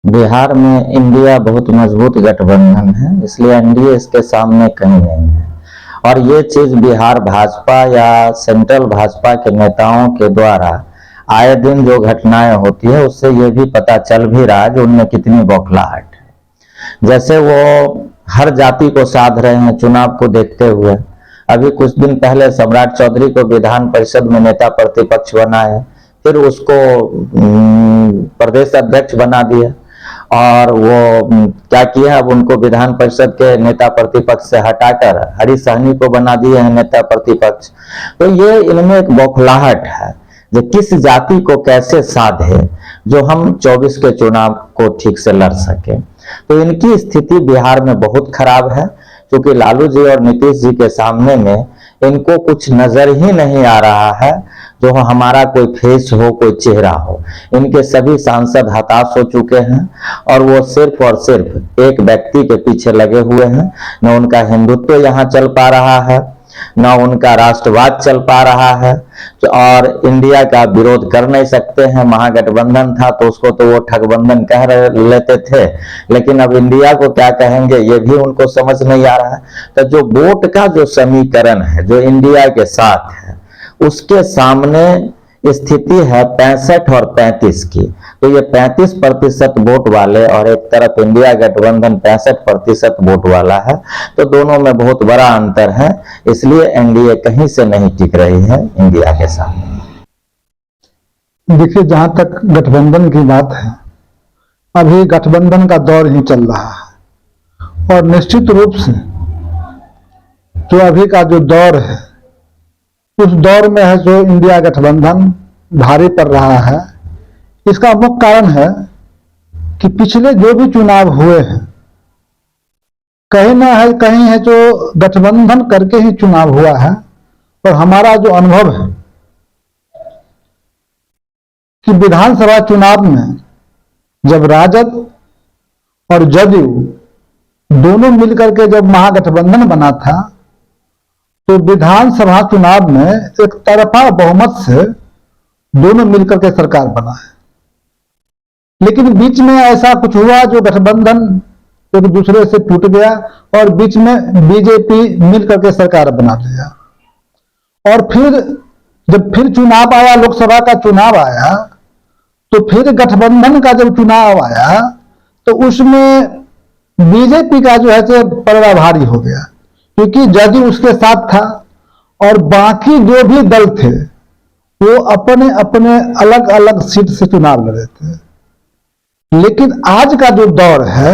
बिहार में इंडिया बहुत मजबूत गठबंधन है, इसलिए एनडीए इसके सामने कहीं नहीं है। और ये चीज बिहार भाजपा या सेंट्रल भाजपा के नेताओं के द्वारा आए दिन जो घटनाएं होती है उससे ये भी पता चल भी रहा है कि उनमें कितनी बौखलाहट है। जैसे वो हर जाति को साध रहे हैं चुनाव को देखते हुए। अभी कुछ दिन पहले सम्राट चौधरी को विधान परिषद में नेता प्रतिपक्ष बनाए, फिर उसको प्रदेश अध्यक्ष बना दिया और वो क्या किया, अब उनको विधान परिषद के नेता प्रतिपक्ष से हटाकर हरीश सहनी को बना दिए हैं नेता प्रतिपक्ष। तो ये इनमें एक बौखलाहट है जो किस जाति को कैसे साधे जो हम 24 के चुनाव को ठीक से लड़ सके। तो इनकी स्थिति बिहार में बहुत खराब है, क्योंकि लालू जी और नीतीश जी के सामने में इनको कुछ नजर ही नहीं आ रहा है जो हमारा कोई फेस हो, कोई चेहरा हो। इनके सभी सांसद हताश हो चुके हैं और वो सिर्फ और सिर्फ एक व्यक्ति के पीछे लगे हुए हैं। न उनका हिंदुत्व यहाँ चल पा रहा है, न उनका राष्ट्रवाद चल पा रहा है, और इंडिया का विरोध कर नहीं सकते हैं। महागठबंधन था तो उसको तो वो ठगबंधन कह लेते थे, लेकिन अब इंडिया को क्या कहेंगे ये भी उनको समझ नहीं आ रहा है। तो जो वोट का जो समीकरण है जो इंडिया के साथ है, उसके सामने स्थिति है 65 और 35 की। तो ये 35% वोट वाले और एक तरफ इंडिया गठबंधन 65% वोट वाला है, तो दोनों में बहुत बड़ा अंतर है। इसलिए एनडीए कहीं से नहीं टिक रही है इंडिया के सामने। देखिए, जहां तक गठबंधन की बात है, अभी गठबंधन का दौर ही चल रहा है और निश्चित रूप से जो अभी का जो दौर है उस दौर में है जो इंडिया गठबंधन भारी पड़ रहा है। इसका मुख्य कारण है कि पिछले जो भी चुनाव हुए हैं कहीं ना है कहीं है जो गठबंधन करके ही चुनाव हुआ है। और हमारा जो अनुभव है कि विधानसभा चुनाव में जब राजद और जदयू दोनों मिलकर के जब महागठबंधन बना था तो विधानसभा चुनाव में एक तरफा बहुमत से दोनों मिलकर के सरकार बना है। लेकिन बीच में ऐसा कुछ हुआ जो गठबंधन एक दूसरे से टूट गया और बीच में बीजेपी मिलकर के सरकार बना लिया। और फिर जब फिर चुनाव आया, लोकसभा का चुनाव आया, तो फिर गठबंधन का जब चुनाव आया तो उसमें बीजेपी का जो है पलड़ा भारी हो गया, क्योंकि जदयू उसके साथ था और बाकी जो भी दल थे वो अपने अपने अलग अलग सीट से चुनाव लड़े थे। लेकिन आज का जो दौर है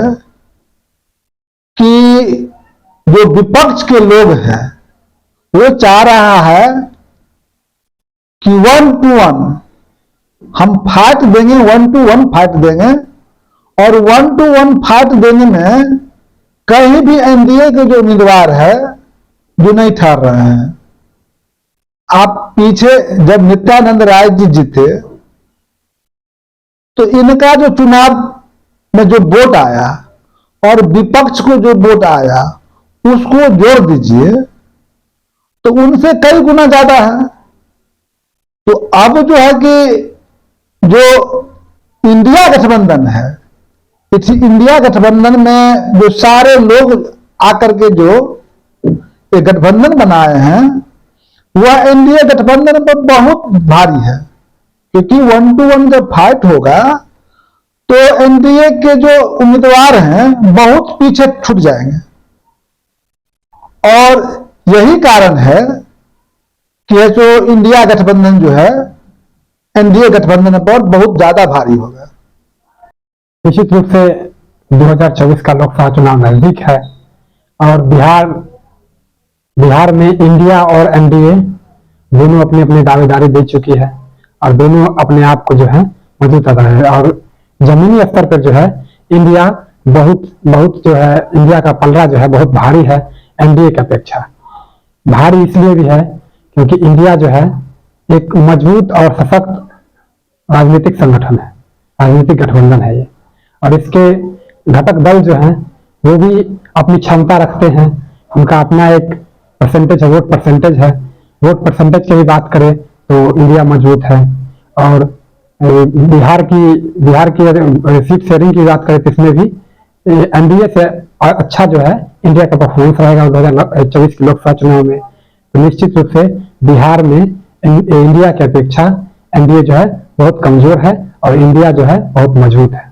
कि जो विपक्ष के लोग हैं वो चाह रहा है कि 1 to 1 हम फाइट देंगे, 1 to 1 फाइट देंगे। और 1 to 1 फाइट देने में कहीं भी एनडीए के जो उम्मीदवार है जो नहीं ठहर रहे हैं। आप पीछे जब नित्यानंद राय जी जीते तो इनका जो चुनाव में जो वोट आया और विपक्ष को जो वोट आया उसको जोड़ दीजिए तो उनसे कई गुना ज्यादा है। तो अब जो है कि जो इंडिया गठबंधन है, इस इंडिया गठबंधन में जो सारे लोग आकर के जो एक गठबंधन बनाए हैं वह एनडीए गठबंधन पर बहुत भारी है, क्योंकि 1 to 1 जब फाइट होगा तो एनडीए के जो उम्मीदवार हैं बहुत पीछे छूट जाएंगे। और यही कारण है कि जो इंडिया गठबंधन जो है एनडीए गठबंधन पर बहुत ज्यादा भारी होगा। निश्चित रूप से 2024 का लोकसभा चुनाव नजदीक है और बिहार में इंडिया और एनडीए दोनों अपनी अपनी दावेदारी दे चुकी है और दोनों अपने आप को जो है मजबूत कर रहे हैं। और जमीनी स्तर पर जो है इंडिया बहुत जो है, इंडिया का पलड़ा जो है बहुत भारी है एनडीए की अपेक्षा। भारी इसलिए भी है क्योंकि इंडिया जो है एक मजबूत और सशक्त राजनीतिक संगठन है, राजनीतिक गठबंधन है ये। और इसके घटक दल जो हैं वो भी अपनी क्षमता रखते हैं, उनका अपना एक परसेंटेज है, वोट परसेंटेज है। वोट परसेंटेज की भी बात करें तो इंडिया मजबूत है और बिहार की अगर सीट शेयरिंग की बात करें तो इसमें भी एनडीए से अच्छा जो है इंडिया का परफॉर्मेंस रहेगा 2024 के लोकसभा चुनाव में। तो निश्चित रूप से बिहार में इंडिया की अपेक्षा एनडीए जो है बहुत कमजोर है और इंडिया जो है बहुत मजबूत है।